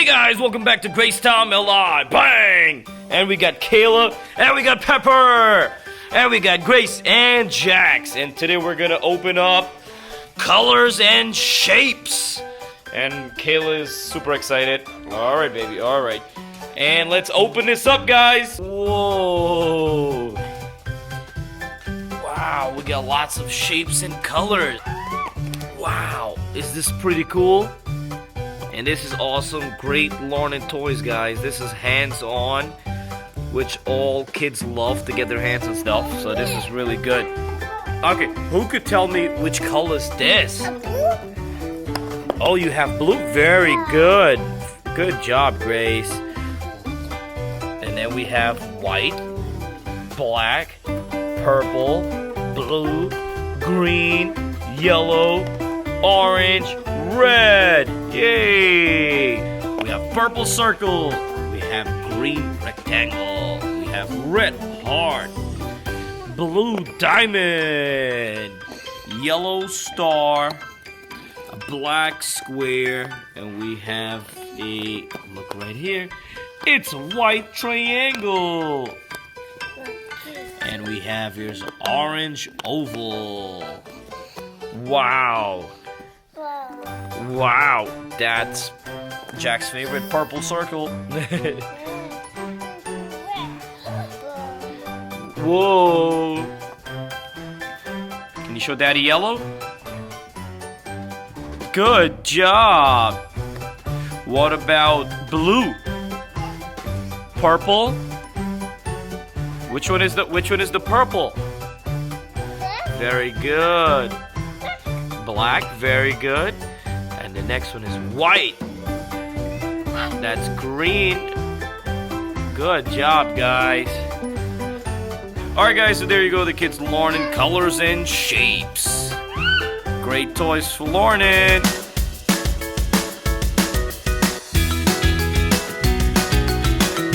Hey guys, welcome back to Grace Time LI. Bang! And we got Kayla, and we got Pepper, and we got Grace and Jax. And today we're gonna open up colors and shapes. And Kayla is super excited. Alright, baby, alright. And let's open this up, guys. Whoa. Wow, we got lots of shapes and colors. Wow, is this pretty cool? And this is awesome, great learning toys, guys. This is hands-on, which all kids love to get their hands on stuff. So this is really good. Okay, who could tell me which color is this? Oh, you have blue? Very good. Good job, Grace. And then we have white, black, purple, blue, green, yellow, orange, red. Yay! We have purple circle. We have green rectangle. We have red heart. Blue diamond. Yellow star. A black square. And we have a, look right here, it's a white triangle. And we have here's an orange oval. Wow. Wow, that's Jack's favorite purple circle. Whoa. Can you show Daddy yellow? Good job. What about blue? Purple? Which one is the purple? Very good. Black, very good. And the next one is white. That's green. Good job, guys. Alright, guys, so there you go. The kids learning colors and shapes. Great toys for learning.